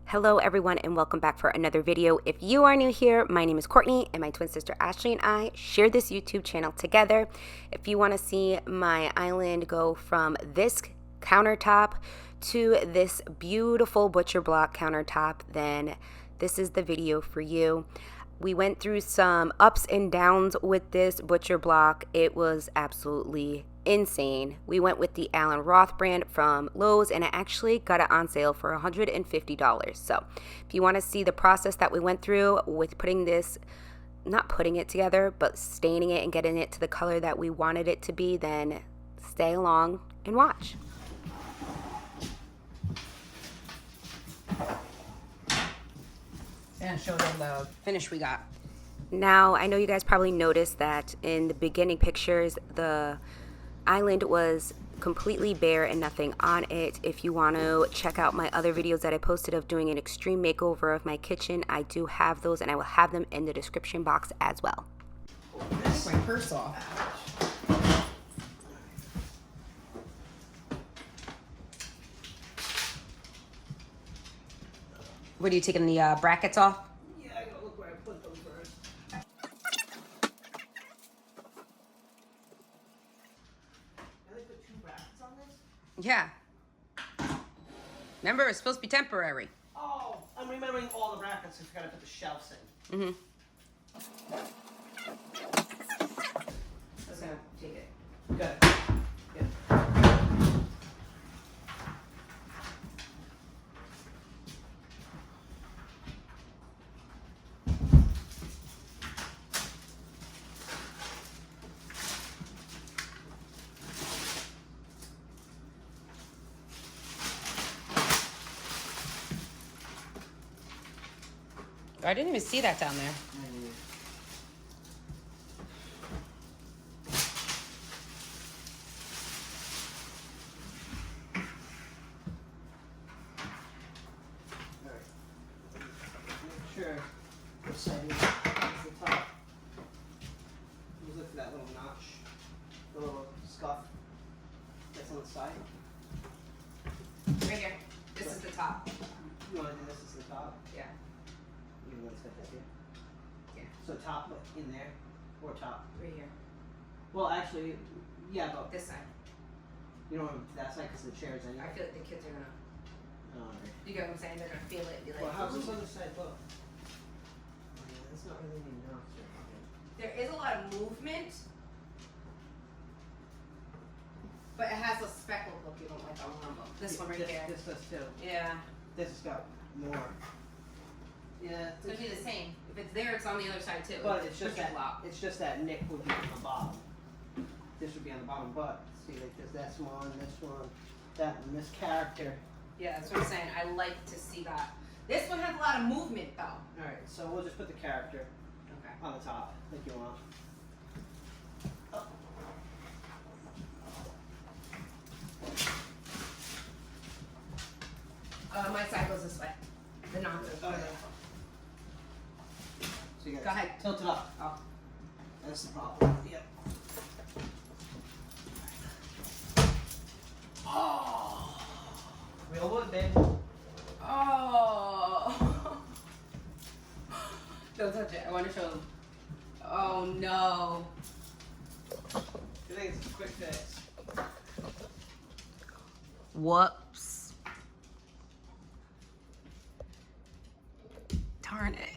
Hello everyone and welcome back for another video. If you are new here, my name is Courtney and my twin sister Ashley and I share this YouTube channel together. If you want to see my island go from this countertop to this beautiful butcher block countertop, then this is the video for you. We went through some ups and downs with this butcher block. It was absolutely insane. We went with the Allen Roth brand from Lowe's and I actually got it on sale for $150. So if you want to see the process that we went through with putting this, not putting it together, but staining it and getting it to the color that we wanted it to be, then stay along and watch. And show them the finish we got. Now, I know you guys probably noticed that in the beginning pictures, the island was completely bare and nothing on it. If you want to check out my other videos that I posted of doing an extreme makeover of my kitchen, I do have those and I will have them in the description box as well. Take my purse off. What are you taking the brackets off? Yeah, I gotta look where I put them first. They put two brackets on this? Yeah. Remember, it's supposed to be temporary. Oh, I'm remembering all the brackets. I forgot to put the shelves in. Mm-hmm. That's gonna take it. Good. Good. I didn't even see that down there. Sure. Which side is the top? You look for that little notch, the little scuff that's on the side. Right here. This is the top. You want to do this as the top? Yeah. You want to set that here? Yeah. So top in there, or top? Right here. Well, actually, yeah, but This side. you don't want to that side because the chair's in I there. feel like the kids are gonna. Alright. You get what I'm saying? They're gonna feel it. And be like, Well, how's this "Ooh." other side look? Oh, yeah, that's not really enough. There is a lot of movement, but it has a speckled look you don't like on one of them. This one right here. This does too. Yeah. This has got more. Yeah. It's gonna be the same. If it's there, it's on the other side too. But it's just Butcher that. block. It's just that nick would be on the bottom. This would be on the bottom, but see, like there's this one, that one, this character. Yeah, that's what I'm saying. I like to see that. This one has a lot of movement though. All right, so we'll just put the character Okay. on the top, like you want. My side goes this way. The nonsense. Oh, yeah. So you Go ahead. tilt it up. Oh. That's the problem. Yep. Oh. Real wood, babe. Oh. Don't touch it. I want to show them. Oh no. I think it's a quick fix. Whoops. Darn it.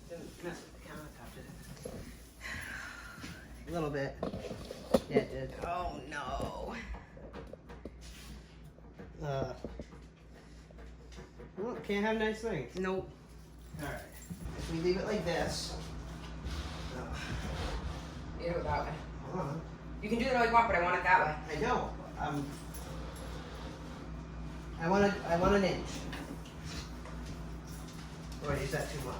Didn't mess with the countertop, did it? A little bit. Yeah, it did. Oh no. Well, can't have nice things. Nope. Alright. If we leave it like this. You do it that way. Hold on. You can do it all you want, but I want it that way. I know. I want an inch. Or is that too much?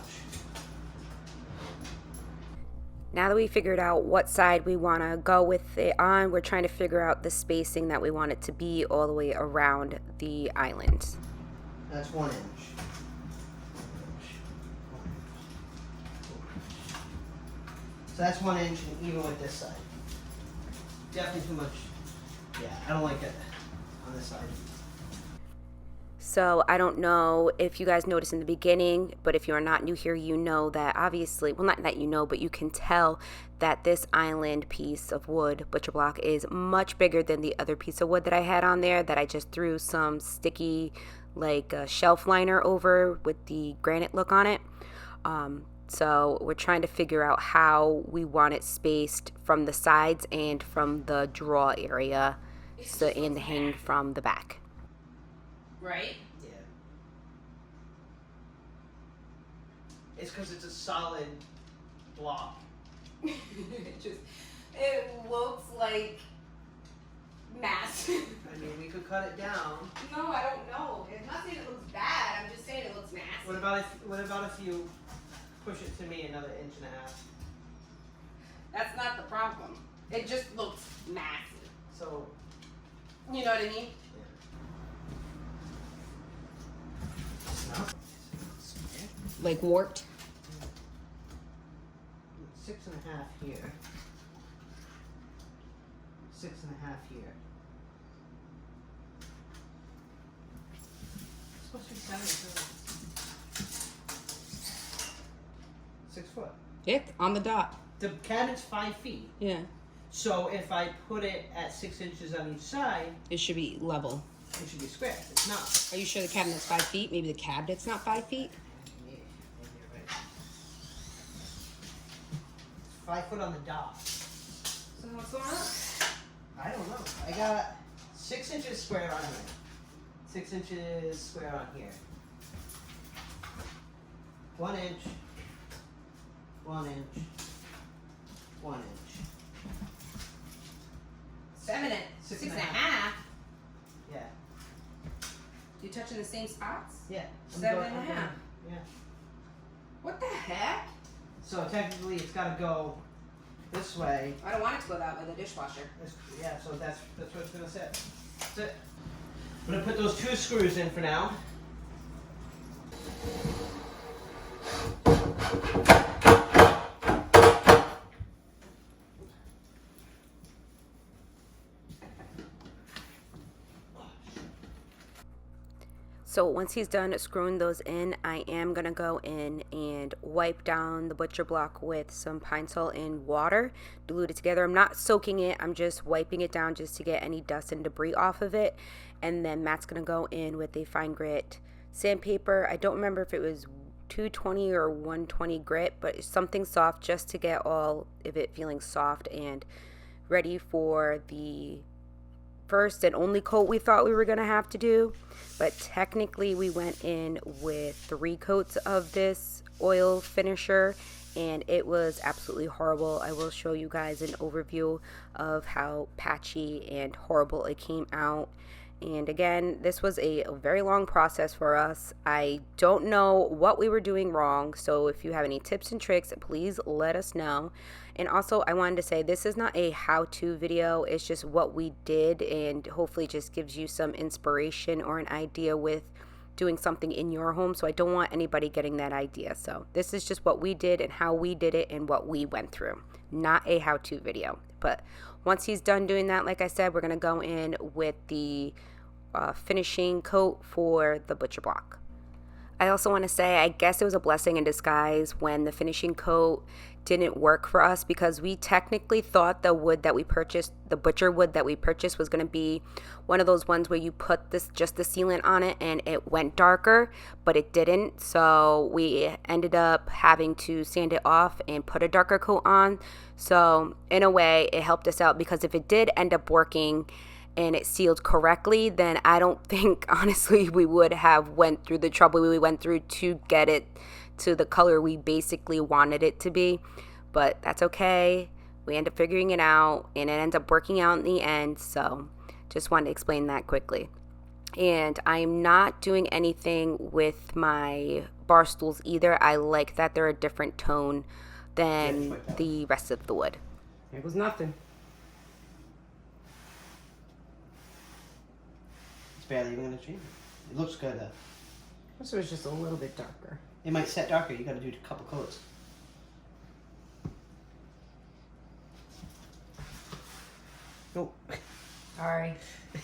Now that we figured out what side we want to go with it on, we're trying to figure out the spacing that we want it to be all the way around the island. That's 1 inch. So that's 1 inch, and even with this side. Definitely too much. Yeah, I don't like it on this side. So I don't know if you guys noticed in the beginning, but if you're not new here, you know that obviously, well, not that you know, but you can tell that this island piece of wood, butcher block, is much bigger than the other piece of wood that I had on there that I just threw some sticky like shelf liner over with the granite look on it. So we're trying to figure out how we want it spaced from the sides and from the draw area, so and the hang from the back. Right? Yeah. It's because it's a solid block. It looks like mass. I mean, we could cut it down. No, I don't know. I'm not saying it looks bad. I'm just saying it looks massive. What about if you push it to me another 1.5 inches? That's not the problem. It just looks massive. So, you know what I mean? Like warped? 6.5 here. 6.5 here. It's supposed to be 7 isn't it? 6 foot. Yeah, on the dot. The cabinet's 5 feet. Yeah. So if I put it at 6 inches on each side, It should be level. it should be square. It's not. Are you sure the cabinet's 5 feet? Maybe the cabinet's not 5 feet? Maybe you're right. 5 foot on the dot. So what's going on? I don't know. I got 6 inches square on here. 6 inches square on here. 1 inch. 1 inch. 1 inch. 6 and a half. Yeah. You touching the same spots? Yeah. 7 and a half. Yeah. What the heck? So technically it's got to go this way. I don't want it to go that way, the dishwasher. Yeah, so that's what it's going to sit. That's it. I'm going to put those 2 screws in for now. So once he's done screwing those in, I am going to go in and wipe down the butcher block with some pine salt and water, dilute it together. I'm not soaking it, I'm just wiping it down just to get any dust and debris off of it. And then Matt's going to go in with a fine grit sandpaper. I don't remember if it was 220 or 120 grit, but it's something soft just to get all of it feeling soft and ready for the first and only coat we thought we were going to have to do. But technically we went in with 3 coats of this oil finisher and it was absolutely horrible. I will show you guys an overview of how patchy and horrible it came out. And again, this was a very long process for us. I don't know what we were doing wrong, so if you have any tips and tricks, please let us know. And also, I wanted to say this is not a how-to video. It's just what we did, and hopefully just gives you some inspiration or an idea with doing something in your home. So I don't want anybody getting that idea. So this is just what we did and how we did it and what we went through. Not a how-to video. But once he's done doing that, like I said, we're going to go in with the finishing coat for the butcher block. I also want to say, I guess it was a blessing in disguise when the finishing coat didn't work for us, because we technically thought the wood that we purchased, the butcher wood that we purchased, was going to be one of those ones where you put this just the sealant on it and it went darker, but it didn't. So we ended up having to sand it off and put a darker coat on. So in a way, it helped us out, because if it did end up working and it sealed correctly, then I don't think, honestly, we would have went through the trouble we went through to get it to the color we basically wanted it to be. But that's okay. We end up figuring it out, and it ends up working out in the end. So just wanted to explain that quickly. And I'm not doing anything with my bar stools either. I like that they're a different tone than the rest of the wood. It was nothing. It's barely even going to change it. It looks good. This was just a little bit darker. It might set darker. You got to do a couple coats. Nope. Alright.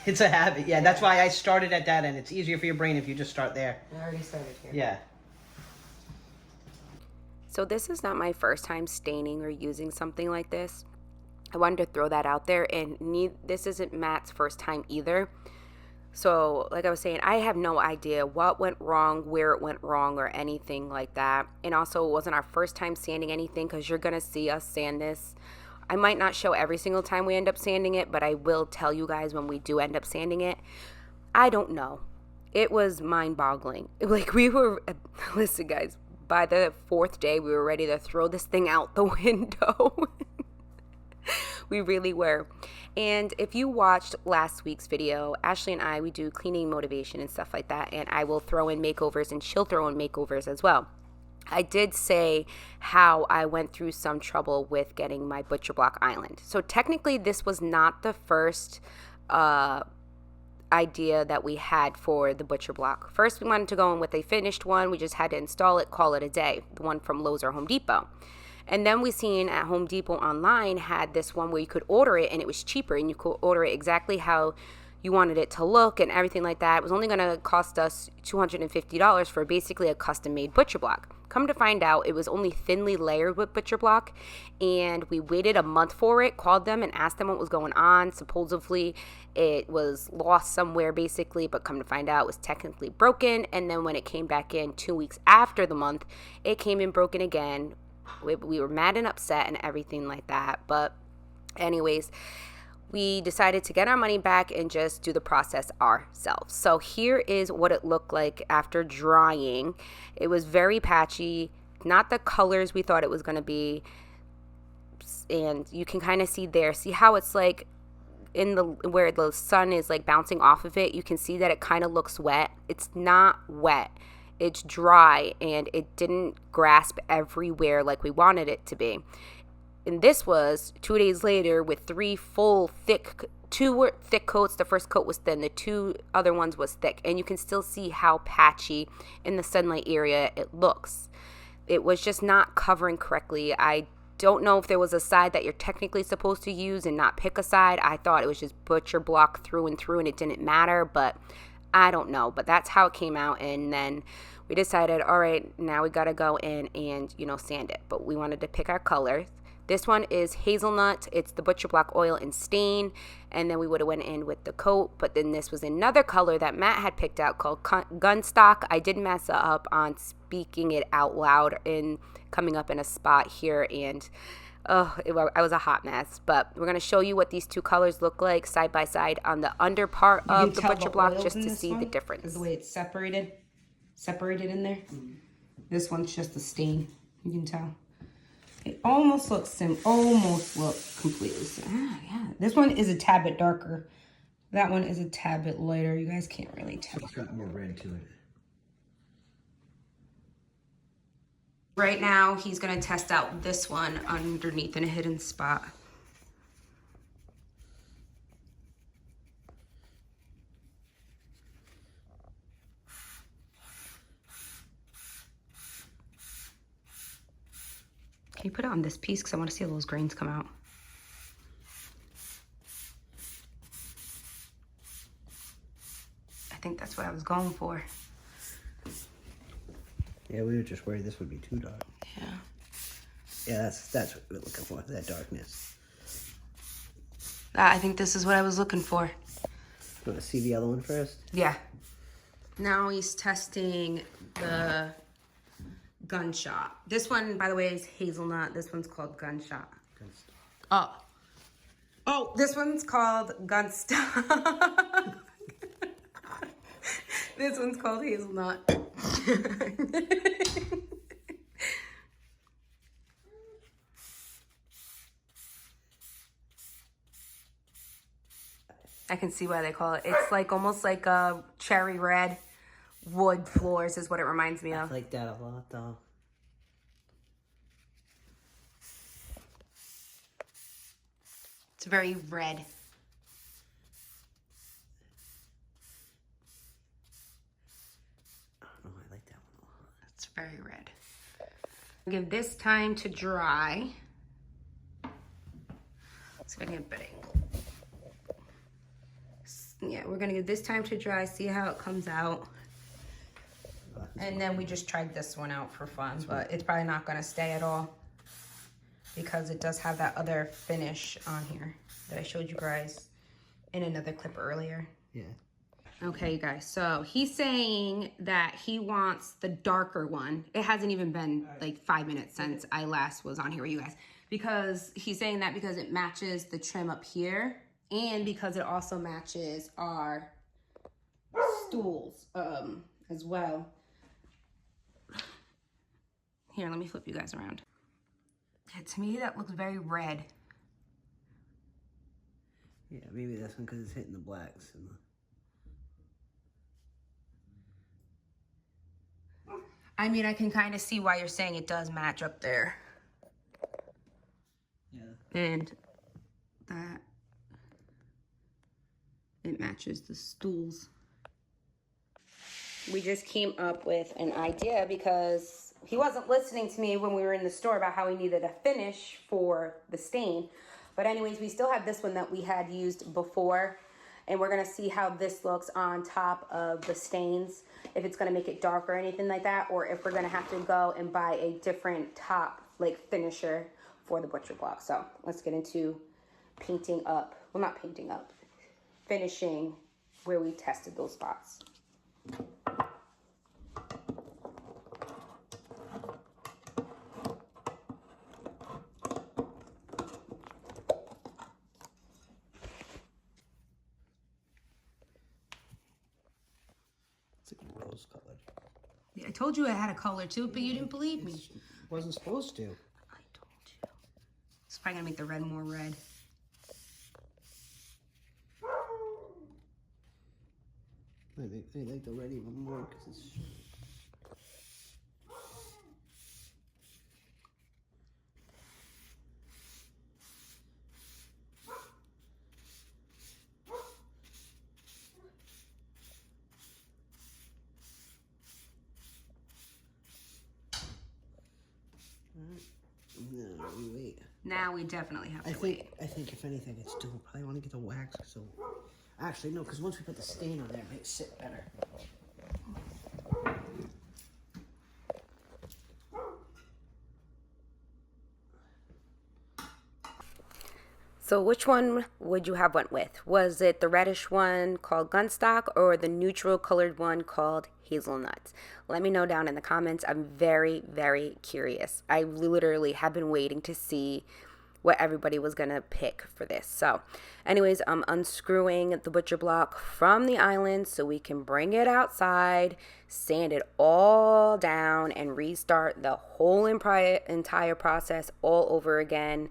It's a habit. Yeah, that's why I started at that end. It's easier for your brain if you just start there. I already started here. Yeah. So this is not my first time staining or using something like this. I wanted to throw that out there, and this isn't Matt's first time either. So like I was saying, I have no idea what went wrong, where it went wrong, or anything like that. And also, it wasn't our first time sanding anything, because you're going to see us sand this. I might not show every single time we end up sanding it, but I will tell you guys when we do end up sanding it. I don't know. It was mind-boggling. Like, we were, listen guys, by the 4th day, we were ready to throw this thing out the window. We really were. And if you watched last week's video, Ashley and I, we do cleaning motivation and stuff like that, and I will throw in makeovers, and she'll throw in makeovers as well. I did say how I went through some trouble with getting my butcher block island. So technically this was not the first idea that we had for the butcher block. First, we wanted to go in with a finished one. We just had to install it, call it a day, the one from Lowe's or Home Depot. And then we seen at Home Depot online had this one where you could order it, and it was cheaper, and you could order it exactly how you wanted it to look and everything like that. It was only going to cost us $250 for basically a custom made butcher block. Come to find out, it was only thinly layered with butcher block, and we waited a month for it, called them and asked them what was going on. Supposedly it was lost somewhere basically, but come to find out it was technically broken. And then when it came back in 2 weeks after the month, it came in broken again. We were mad and upset and everything like that. But anyways, we decided to get our money back and just do the process ourselves. So here is what it looked like after drying. It was very patchy, not the colors we thought it was going to be. And you can kind of see there, see how it's like in the where the sun is like bouncing off of it. You can see that it kind of looks wet. It's not wet. It's dry, and it didn't grasp everywhere like we wanted it to be. And this was 2 days later with 2 were thick coats. The first coat was thin. The 2 other ones was thick. And you can still see how patchy in the sunlight area it looks. It was just not covering correctly. I don't know if there was a side that you're technically supposed to use and not pick a side. I thought it was just butcher block through and through, and it didn't matter, but I don't know. But that's how it came out. And then we decided, all right, now we got to go in and, sand it. But we wanted to pick our colors. This one is hazelnut. It's the butcher block oil and stain. And then we would have went in with the coat. But then this was another color that Matt had picked out called Gunstock. I did mess up on speaking it out loud and coming up in a spot here. And I was a hot mess. But we're going to show you what these 2 colors look like side by side on the under part of the butcher block, just to see the difference. Is the way it's separated in there. This one's just a stain. You can tell. It almost looks completely similar. Yeah. This one is a tad bit darker. That one is a tad bit lighter. You guys can't really tell. It's got more red to it. Right now, he's going to test out this one underneath in a hidden spot. Can you put it on this piece? Because I want to see all those grains come out. I think that's what I was going for. Yeah, we were just worried this would be too dark. Yeah. Yeah, that's what we're looking for, that darkness. I think this is what I was looking for. You want to see the other one first? Yeah. Now he's testing the Gunshot. This one, by the way, is hazelnut. This one's called Gunshot. Oh, this one's called Gunstock. This one's called hazelnut. I can see why they call it. It's like almost like a cherry red. Wood floors is what it reminds me of. I like that a lot, though. It's very red. Oh, I like that one a lot. It's very red. Give this time to dry. Let's see if I can get a better angle. Yeah, we're gonna give this time to dry, see how it comes out. And then we just tried this one out for fun, but it's probably not gonna stay at all because it does have that other finish on here that I showed you guys in another clip earlier. Yeah. Okay, you guys, so he's saying that he wants the darker one. It hasn't even been like 5 minutes since I last was on here with you guys. Because he's saying that because it matches the trim up here and because it also matches our stools as well. Here, let me flip you guys around. Yeah, to me, that looks very red. Yeah, maybe that's one because it's hitting the blacks. And I mean, I can kind of see why you're saying it does match up there. yeah. And that it matches the stools. We just came up with an idea because he wasn't listening to me when we were in the store about how he needed a finish for the stain. But anyways, we still have this one that we had used before, and we're gonna see how this looks on top of the stains, if it's gonna make it dark or anything like that, or if we're gonna have to go and buy a different top like finisher for the butcher block. So let's get into painting up, well, not painting up, finishing where we tested those spots. It's like rose colored. Yeah, I told you I had a color to it, but you didn't believe me. It wasn't supposed to. I told you. It's probably gonna make the red more red. They like the red even more because it's. No, we wait. Now we definitely have to I wait. think if anything, it's still probably want to get the wax. So, actually, no, because once we put the stain on there, it makes it sit better. So which one would you have went with? Was it the reddish one called Gunstock or the neutral colored one called Hazelnuts? Let me know down in the comments. I'm very, very curious. I literally have been waiting to see what everybody was gonna pick for this. So anyways, I'm unscrewing the butcher block from the island so we can bring it outside, sand it all down, and restart the whole entire process all over again,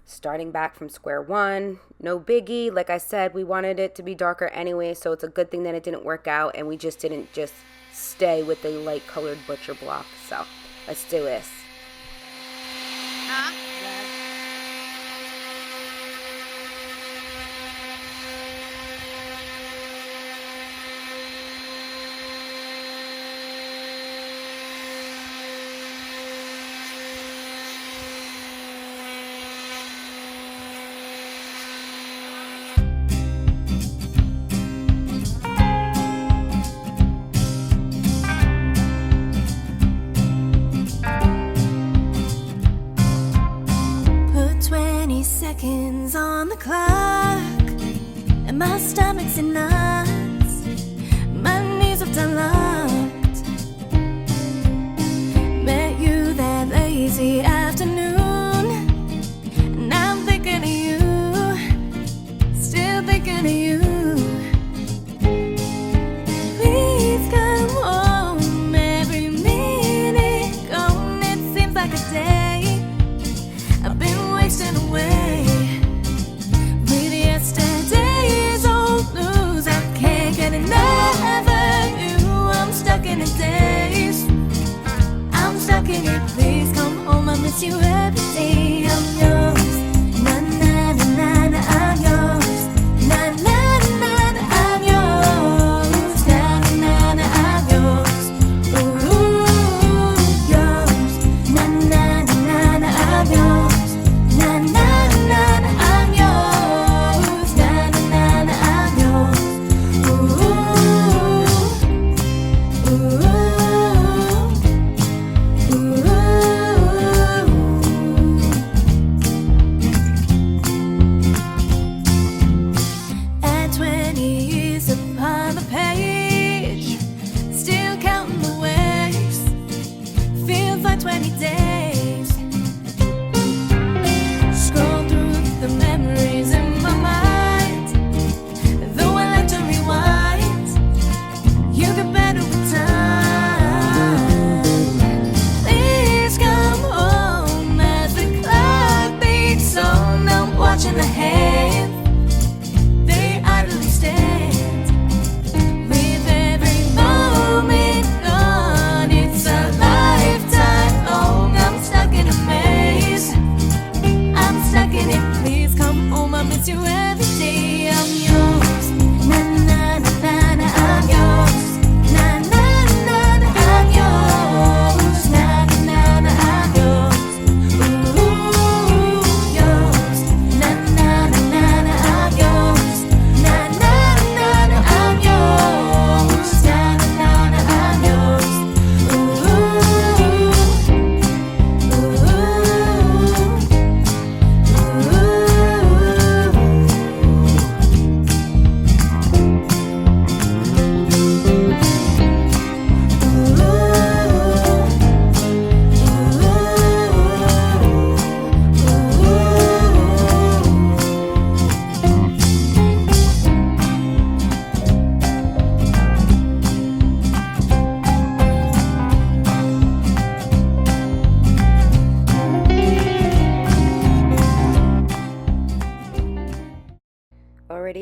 starting back from square one. No biggie. Like I said, we wanted it to be darker anyway, so it's a good thing that it didn't work out and we just didn't just stay with the light colored butcher block. So let's do this. Seconds on the clock, and my stomach's in knots, my knees are done locked. Met you that lazy afternoon, and I'm thinking of you, still thinking of you. Please come home, every minute gone, it seems like a day I've been wasting away. Miss you every day. I'm yours. Na na na na na. I'm yours. Na na na na. I'm yours. Na na na. I'm yours. Ooh, yours. Na na na na. I'm yours. Na na na na. I'm yours. Na na na. I'm yours.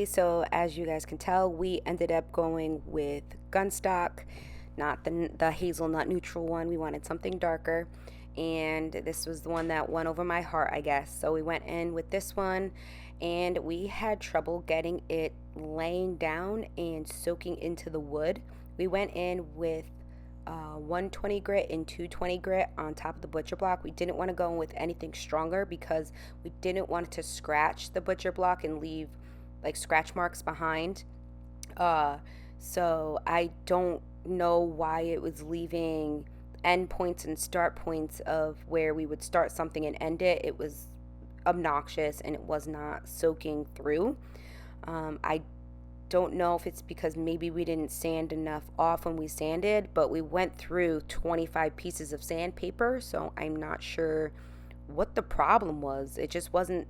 so as you guys can tell, we ended up going with Gunstock, not the hazelnut neutral one. We wanted something darker, and this was the one that won over my heart, I guess. So we went in with this one, and we had trouble getting it laying down and soaking into the wood. We went in with 120 grit and 220 grit on top of the butcher block. We didn't want to go in with anything stronger because we didn't want it to scratch the butcher block and leave like scratch marks behind. So I don't know why it was leaving end points and start points of where we would start something and end it. It was obnoxious and it was not soaking through. I don't know if it's because maybe we didn't sand enough off when we sanded, but we went through 25 pieces of sandpaper, so I'm not sure what the problem was. It just wasn't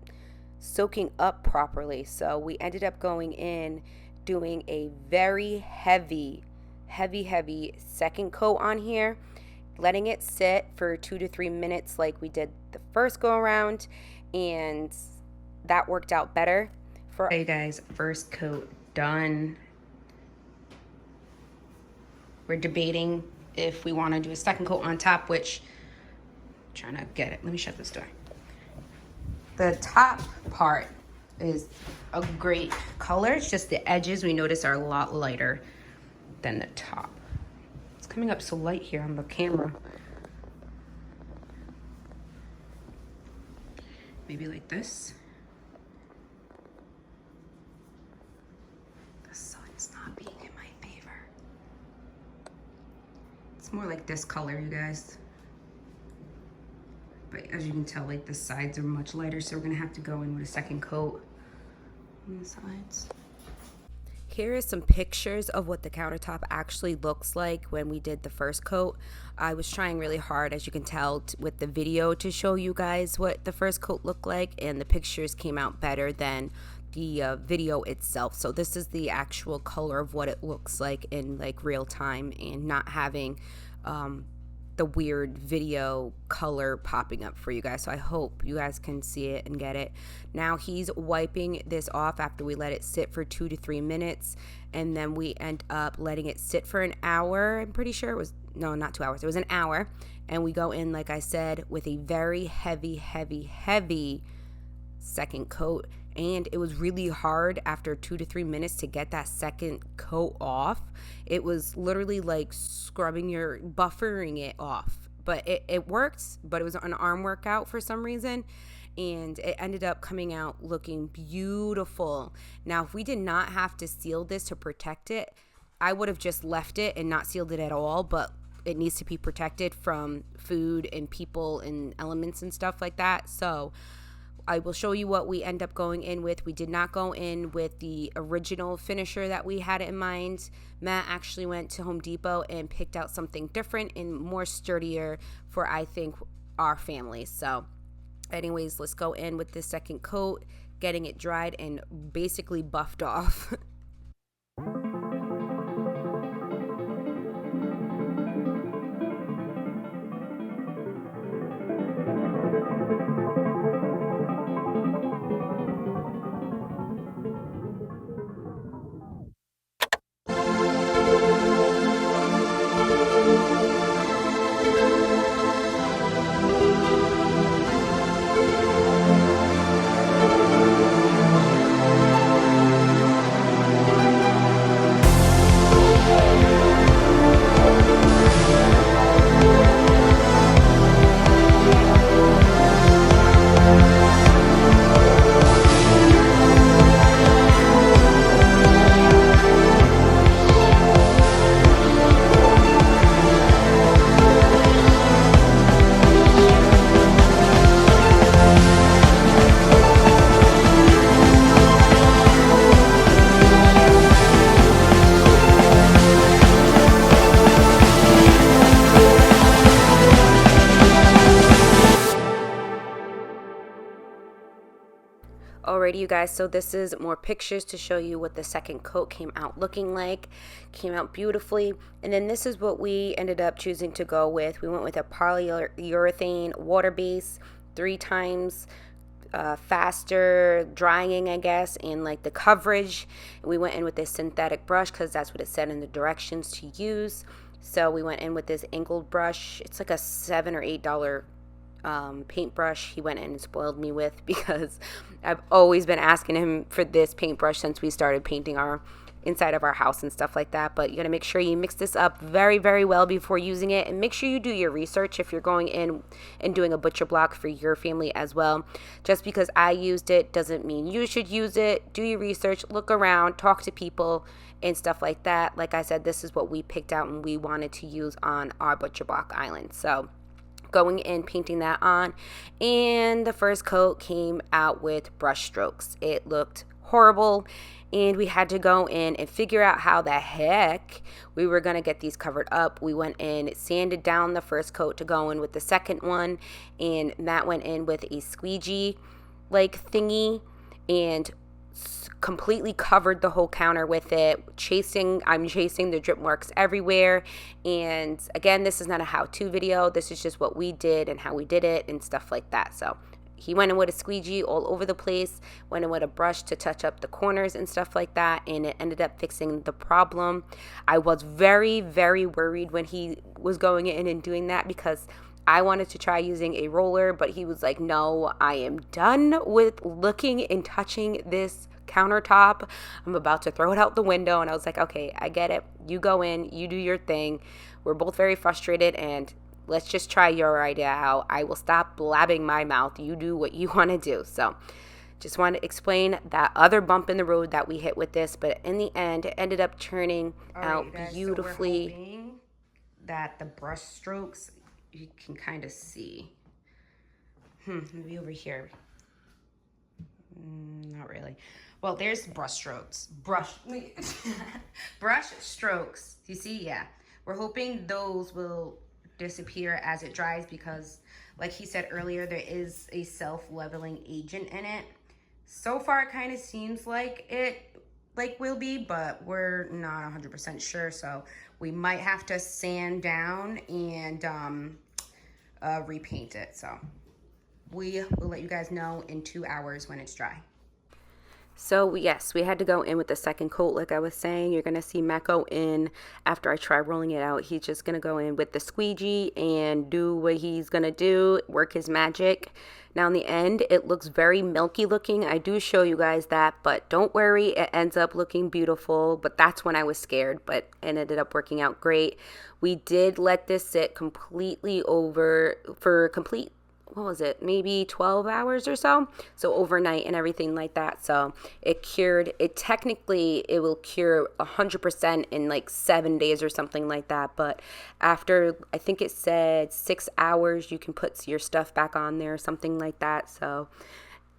soaking up properly. So we ended up going in doing a very heavy second coat on here, letting it sit for 2 to 3 minutes like we did the first go around, and that worked out better for Hey guys, first coat done. We're debating if we want to do a second coat on top, which I'm trying to get it. Let me shut this door. The top part is a great color. It's just the edges we notice are a lot lighter than the top. It's coming up so light here on the camera. Maybe like this. The sun's not being in my favor. It's more like this color, you guys. But as you can tell, like the sides are much lighter, so we're gonna have to go in with a second coat on the sides. Here is some pictures of what the countertop actually looks like when we did the first coat. I was trying really hard, as you can tell, with the video to show you guys what the first coat looked like, and the pictures came out better than the video itself. So this is the actual color of what it looks like in like real time, and not having the weird video color popping up for you guys. So I hope you guys can see it and get it. Now he's wiping this off after we let it sit for 2 to 3 minutes, and then we end up letting it sit for an hour. I'm pretty sure it was, no, not 2 hours, it was an hour. And we go in, like I said, with a very heavy second coat, and it was really hard after 2 to 3 minutes to get that second coat off. It was literally like buffering it off, but it worked. But it was an arm workout for some reason, and it ended up coming out looking beautiful. Now if we did not have to seal this to protect it, I would have just left it and not sealed it at all, but it needs to be protected from food and people and elements and stuff like that. So I will show you what we end up going in with. We did not go in with the original finisher that we had in mind. Matt actually went to Home Depot and picked out something different and more sturdier for, I think, our family. So anyways, let's go in with this second coat, getting it dried and basically buffed off. Alrighty, you guys, so this is more pictures to show you what the second coat came out looking like. Came out beautifully. And then this is what we ended up choosing to go with. We went with a polyurethane water base, 3 times faster drying, I guess, and like the coverage. We went in with this synthetic brush because that's what it said in the directions to use. So we went in with this angled brush. It's like a $7 or $8 paintbrush he went in and spoiled me with, because I've always been asking him for this paintbrush since we started painting our inside of our house and stuff like that. But you gotta make sure you mix this up very, very well before using it, and make sure you do your research if you're going in and doing a butcher block for your family as well. Just because I used it doesn't mean you should use it. Do your research, look around, talk to people and stuff like that. Like I said, this is what we picked out and we wanted to use on our butcher block island. So going in, painting that on, and the first coat came out with brush strokes. It looked horrible, and we had to go in and figure out how the heck we were going to get these covered up. We went in, sanded down the first coat to go in with the second one, and Matt went in with a squeegee like thingy and completely covered the whole counter with it. I'm chasing the drip marks everywhere. And again, this is not a how-to video. This is just what we did and how we did it and stuff like that. So he went in with a squeegee all over the place, went in with a brush to touch up the corners and stuff like that, and it ended up fixing the problem. I was very, very worried when he was going in and doing that, because I wanted to try using a roller, but he was like, no, I am done with looking and touching this countertop. I'm about to throw it out the window. And I was like, okay, I get it. You go in, you do your thing. We're both very frustrated, and let's just try your idea out. I will stop blabbing my mouth. You do what you want to do. So just want to explain that other bump in the road that we hit with this, but in the end, it ended up turning out beautifully. So we're hoping that the brush strokes, you can kind of see. Maybe over here. Not really. Well, there's brush strokes. Brush strokes. You see? Yeah. We're hoping those will disappear as it dries, because like he said earlier, there is a self-leveling agent in it. So far, it kind of seems like it will be, but we're not 100% sure. So we might have to sand down and repaint it. So we will let you guys know in 2 hours when it's dry. So yes, we had to go in with the second coat. Like I was saying, you're going to see Matt go in after I try rolling it out. He's just going to go in with the squeegee and do what he's going to do, work his magic. Now in the end, it looks very milky looking. I do show you guys that, but don't worry, it ends up looking beautiful. But that's when I was scared, but it ended up working out great. We did let this sit completely over for what was it, maybe 12 hours or so overnight and everything like that. So it cured it. Technically it will cure 100% in like 7 days or something like that, but after, I think it said 6 hours, you can put your stuff back on there or something like that. So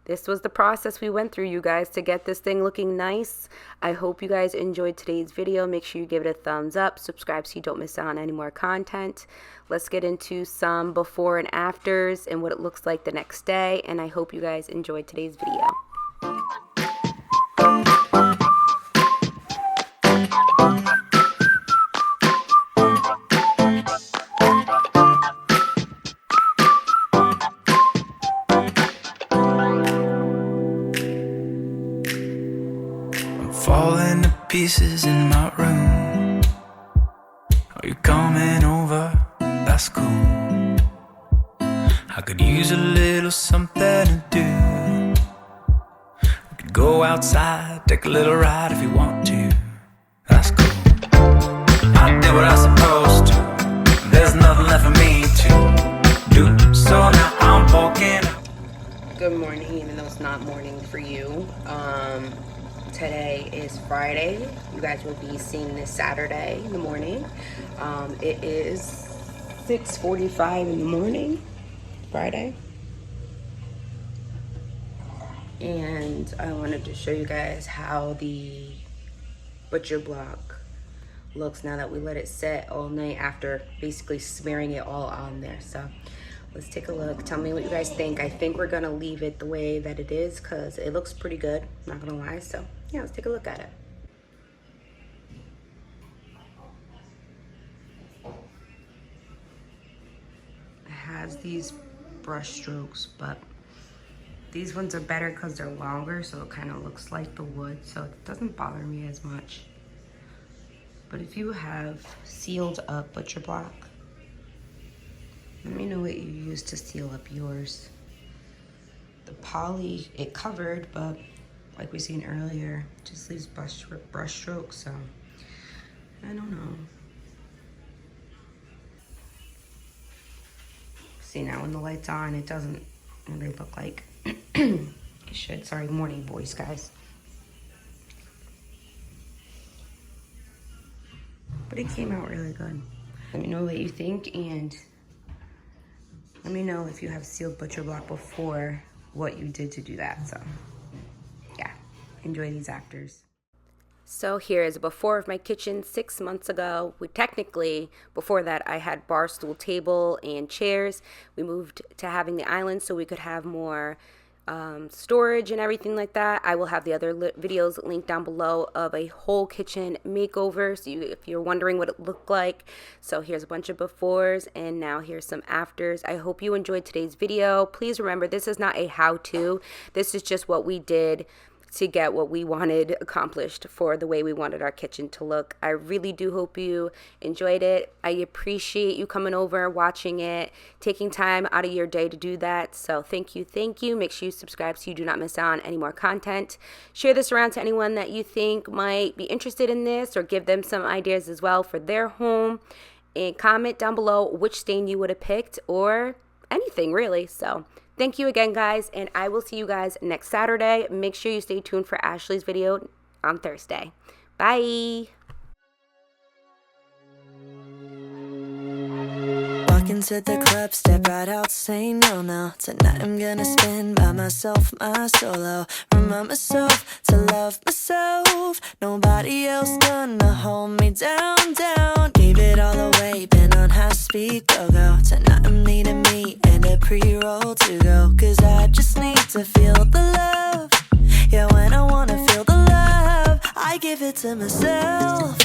this was the process we went through, you guys, to get this thing looking nice. I hope you guys enjoyed today's video. Make sure you give it a thumbs up, subscribe so you don't miss out on any more content. Let's get into some before and afters and what it looks like the next day. And I hope you guys enjoyed today's video. Falling to pieces in my room. Are you coming over? That's cool. I could use a little something to do. We could go outside, take a little ride if you want to. That's cool. I did what I was supposed to. There's nothing left for me to do. So now I'm walking. Good morning, even though it's not morning for you. Today is Friday. You guys will be seeing this Saturday in the morning. It is 6:45 in the morning, Friday. And I wanted to show you guys how the butcher block looks now that we let it set all night after basically smearing it all on there. So let's take a look. Tell me what you guys think. I think we're gonna leave it the way that it is because it looks pretty good, not gonna lie. So yeah, let's take a look at it. It has these brush strokes, but These ones are better because they're longer, so it kind of looks like the wood, so it doesn't bother me as much. But if you have sealed up butcher block, let me know what you use to seal up yours. The poly, it covered, but like we seen earlier, just leaves brush strokes, so I don't know. See, now when the light's on, it doesn't really look like it should. Sorry, morning voice, guys. But it came out really good. Let me know what you think, and let me know if you have sealed butcher block before, what you did to do that. So yeah, enjoy these actors. So here is a before of my kitchen 6 months ago. Before that, I had bar stool table and chairs. We moved to having the island so we could have more storage and everything like that. I will have the other videos linked down below of a whole kitchen makeover, so if you're wondering what it looked like. So here's a bunch of befores, and now here's some afters. I hope you enjoyed today's video. Please remember, this is not a how-to. This is just what we did to get what we wanted accomplished for the way we wanted our kitchen to look. I really do hope you enjoyed it. I appreciate you coming over, watching it, taking time out of your day to do that. So thank you, thank you. Make sure you subscribe so you do not miss out on any more content. Share this around to anyone that you think might be interested in this, or give them some ideas as well for their home. And comment down below which stain you would have picked, or anything really. So thank you again, guys, and I will see you guys next Saturday. Make sure you stay tuned for Ashley's video on Thursday. Bye. Walk into the club, step right out, say no, no. Tonight I'm gonna spend by myself, my solo. Remind myself to love myself. Nobody else gonna hold me down, down. Gave it all away, been on high speed, go, go. Tonight I'm needing me and a pre-roll to go. Cause I just need to feel the love. Yeah, when I wanna feel the love, I give it to myself.